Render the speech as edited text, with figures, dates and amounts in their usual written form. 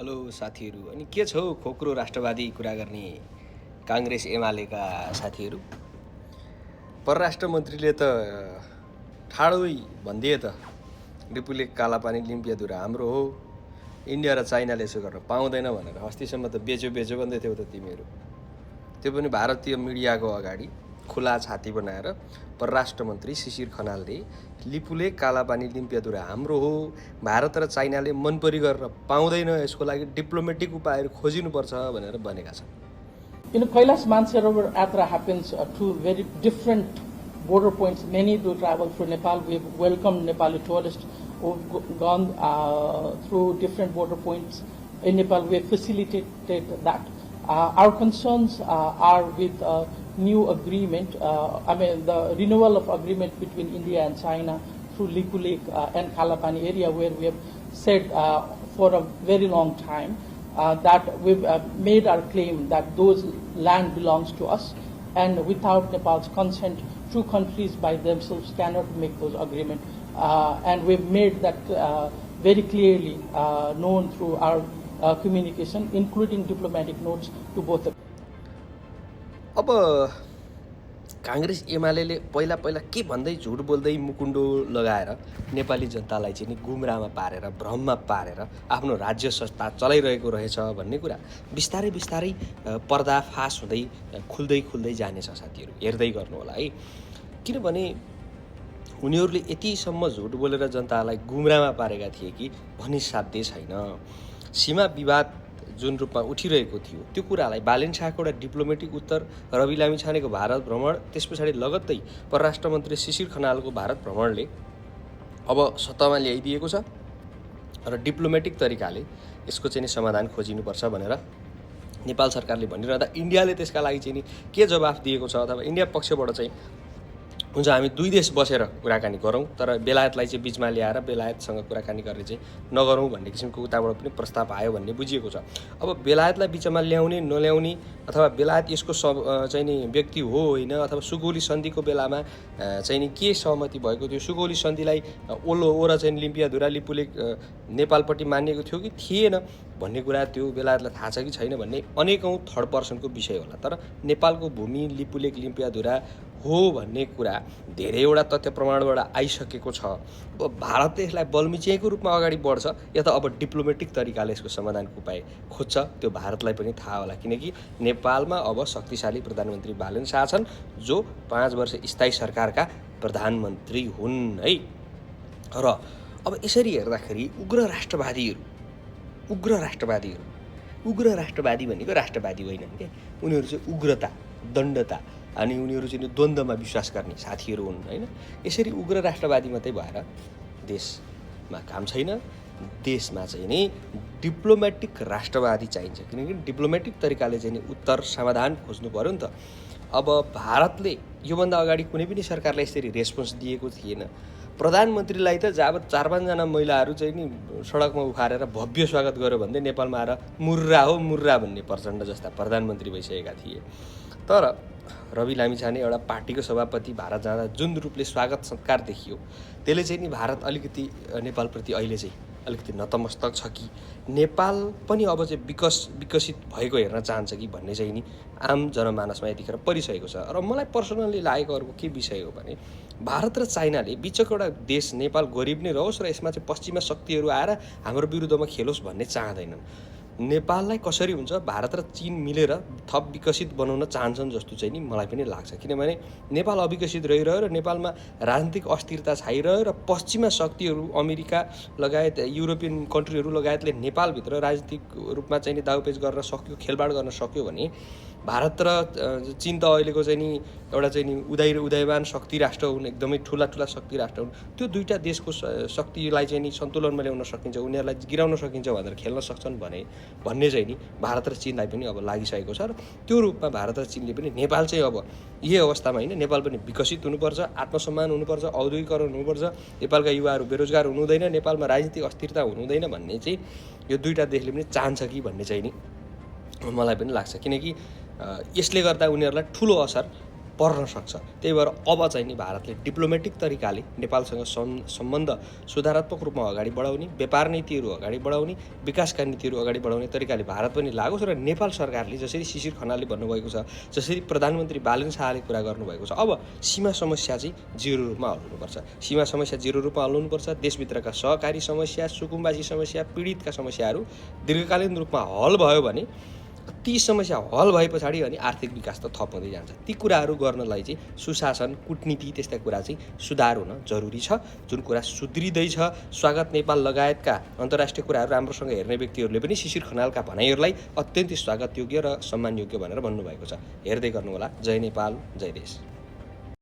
Hello साथीहरू। अनि के छ हौ खोक्रो राष्ट्रवादी कुरा गर्ने काङ्ग्रेस एमालेका साथीहरू? परराष्ट्र मन्त्रीले त ठाडै भनिदिए त, रिपुलेक कालापानी लिम्पियाधुरा हाम्रो हो, इन्डिया र चाइनाले यसो गर्न पाउँदैन भनेर। अस्तिसम्म त बेच्यो भन्दै थियौ त तिमीहरू। त्यो पनि भारतीय मिडियाको अगाडि खुला छाती बनाएर परराष्ट्र मन्त्री शिशिर खनालले लिपुलेक कालापानी लिम्पियाधुरा हाम्रो हो, भारत र चाइनाले मनपरी गरेर पाउँदैन, यसको लागि डिप्लोमेटिक उपायहरू खोजिनुपर्छ भनेर भनेका छन्। Kailash Mansarovar Yatra happens through very different border points. Many do travel through Nepal. We have welcomed Nepali tourists who have gone through different border points in Nepal. We have facilitated that. Our concerns are with new agreement. The renewal of agreement between India and China through Lipu Lake and Kalapani area, where we have said for a very long time that we've made our claim that those land belongs to us, and without Nepal's consent, two countries by themselves cannot make those agreements. And we've made that very clearly known through our communication, including diplomatic notes to both of them. अब काङ्ग्रेस एमाले पहिला के भन्दै झुट बोल्दै मुकुण्डो लगाएर नेपाली जनतालाई चाहिँ नि गुमराहमा पारेर, भ्रममा पारेर आफ्नो राज्य संस्था चलाइरहेको रहेछ भन्ने कुरा बिस्तारै बिस्तारै पर्दाफास हुँदै खुल्दै जानेछ साथीहरू। हेर्दै गर्नु होला है, किनभने उनीहरूले यतिसम्म झुट बोलेर जनतालाई गुमराहमा पारेका थिए कि भन्ने साध्य छैन। सीमा विवाद जुन रूपमा उठिरहेको थियो त्यो कुरालाई बालेन शाहको एउटा डिप्लोमेटिक उत्तर, रवि लामिछानेको भारत भ्रमण, त्यस पछाडि लगत्तै परराष्ट्र मन्त्री शिशिर खनालको भारत भ्रमणले अब सत्तामा ल्याइदिएको छ र डिप्लोमेटिक तरिकाले यसको चाहिँ समाधान खोजिनुपर्छ भनेर नेपाल सरकारले भनिरहँदा इन्डियाले त्यसका लागि चाहिँ नि के जवाफ दिएको छ, अथवा इन्डिया पक्षबाट चाहिँ हुन्छ हामी दुई देश बसेर कुराकानी गरौँ तर बेलायतलाई चाहिँ बिचमा ल्याएर बेलायतसँग कुराकानी गर्ने चाहिँ नगरौँ भन्ने किसिमको उताबाट पनि प्रस्ताव आयो भन्ने बुझिएको छ। अब बेलायतलाई बिचमा ल्याउने नल्याउने, अथवा बेलायत यसको चाहिँ नि व्यक्ति हो होइन, अथवा सुगौली सन्धिको बेलामा चाहिँ नि के सहमति भएको थियो, सुगौली सन्धिलाई ओल्लो ओरा चाहिँ लिम्पियाधुरा लिपुलेक नेपालपट्टि मानिएको थियो कि थिएन भन्ने कुरा त्यो बेलायतलाई थाहा छ कि छैन भन्ने अनेकौँ थर्ड पर्सनको विषय होला। तर नेपालको भूमि लिपुलेक लिम्पियाधुरा हो भन्ने कुरा धेरैवटा तथ्य प्रमाणबाट आइसकेको छ। अब भारतले यसलाई बलमिच्याएको रूपमा अगाडि बढ्छ या त अब डिप्लोमेटिक तरिकाले यसको समाधानको उपाय खोज्छ, त्यो भारतलाई पनि थाहा होला। किनकि नेपालमा अब शक्तिशाली प्रधानमन्त्री बालेन शाह छन्, जो 5 वर्ष स्थायी सरकारका प्रधानमन्त्री हुन् है। र अब यसरी हेर्दाखेरि उग्र राष्ट्रवादी भनेको राष्ट्रवादी होइनन् के, उनीहरू चाहिँ उग्रता, दण्डता अनि उनीहरू चाहिँ द्वन्द्वमा विश्वास गर्ने साथीहरू हुन् होइन। यसरी उग्र राष्ट्रवादी मात्रै भएर देशमा काम छैन। देशमा चाहिँ नि डिप्लोमेटिक राष्ट्रवादी चाहिन्छ, किनकि डिप्लोमेटिक तरिकाले चाहिँ नि उत्तर समाधान खोज्नु पर्यो नि त। अब भारतले योभन्दा अगाडि कुनै पनि सरकारलाई यसरी रेस्पोन्स दिएको थिएन। प्रधानमन्त्रीलाई त जब 4-5 महिलाहरू चाहिँ नि सडकमा उखालेर भव्य स्वागत गर्यो भन्दै नेपालमा आएर मुर्रा भन्ने प्रचण्ड जस्ता प्रधानमन्त्री भइसकेका थिए। तर रवि लामिछाने एउटा पार्टीको सभापति भारत जाँदा जुन रूपले स्वागत सत्कार देखियो, त्यसले चाहिँ नि भारत अलिकति नेपालप्रति अहिले चाहिँ अलिकति नतमस्तक छ कि नेपाल पनि अब चाहिँ विकसित भएको हेर्न चाहन्छ कि भन्ने चाहिँ नि आम जनमानसमा यतिखेर परिसकेको छ। र मलाई पर्सनल्ली लागेको अर्को के विषय हो भने, भारत र चाइनाले बिचको एउटा देश नेपाल गरिब नै रहोस् र यसमा चाहिँ पश्चिमा शक्तिहरू आएर हाम्रो विरुद्धमा खेलोस् भन्ने चाहँदैनन्। नेपाललाई कसरी हुन्छ भारत र चीन मिलेर थप विकसित बनाउन चाहन्छन् जस्तो चाहिँ नि मलाई पनि लाग्छ। किनभने नेपाल अविकसित रहिरह्यो र नेपालमा राजनीतिक अस्थिरता छाइरह्यो र पश्चिमा शक्तिहरू अमेरिका लगायत युरोपियन कन्ट्रीहरू लगायतले नेपालभित्र राजनीतिक रूपमा चाहिँ नि दाउपेच गर्न सक्यो, खेलबाड गर्न सक्यो भने भारत र चीन त अहिलेको चाहिँ नि एउटा चाहिँ नि उदयमान शक्ति राष्ट्र हुन्, एकदमै ठुला शक्ति राष्ट्र हुन्। त्यो दुईवटा देशको शक्तिलाई चाहिँ नि सन्तुलनमा ल्याउन सकिन्छ, उनीहरूलाई गिराउन सकिन्छ भनेर खेल्न सक्छन् भन्ने चाहिँ नि भारत र चीनलाई पनि अब लागिसकेको छ। र त्यो रूपमा भारत र चीनले पनि नेपाल चाहिँ अब यही अवस्थामा होइन, नेपाल पनि विकसित हुनुपर्छ, आत्मसम्मान हुनुपर्छ, औद्योगिकरण हुनुपर्छ, नेपालका युवाहरू बेरोजगार हुनु हुँदैन, नेपालमा राजनीतिक अस्थिरता हुनु हुँदैन भन्ने चाहिँ यो दुईवटा देशले पनि चाहन्छ कि भन्ने चाहिँ नि मलाई पनि लाग्छ। किनकि यसले गर्दा उनीहरूलाई ठुलो असर पर्न सक्छ। त्यही भएर अब चाहिँ नि भारतले डिप्लोमेटिक तरिकाले नेपालसँग सम्बन्ध सुधारात्मक रूपमा अगाडि बढाउने, व्यापार नीतिहरू अगाडि बढाउने, विकासका नीतिहरू अगाडि बढाउने तरिकाले भारत पनि लागोस् र नेपाल सरकारले जसरी शिशिर खनालले भन्नुभएको छ, जसरी प्रधानमन्त्री बालन शाहले कुरा गर्नुभएको छ, अब सीमा समस्या चाहिँ जिरो रूपमा हल्लाउनुपर्छ। सीमा समस्या जिरो रूपमा हल्लाउनुपर्छ। देशभित्रका सहकारी समस्या, सुकुम्बासी समस्या, पीडितका समस्याहरू दीर्घकालीन रूपमा हल भयो भने ती समस्या हल भए पछाडि अनि आर्थिक विकास त थप हुँदै जान्छ। ती कुराहरू गर्नलाई चाहिँ सुशासन, कुटनीति त्यस्ता कुरा चाहिँ सुधार हुन जरुरी छ। जुन कुरा सुध्रिँदैछ, स्वागत नेपाल लगायतका अन्तर्राष्ट्रिय कुराहरू राम्रोसँग हेर्ने व्यक्तिहरूले पनि शिशिर खनालका भनाइहरूलाई अत्यन्तै स्वागतयोग्य र सम्मानयोग्य भनेर भन्नुभएको छ। हेर्दै गर्नुहोला। जय नेपाल, जय देश।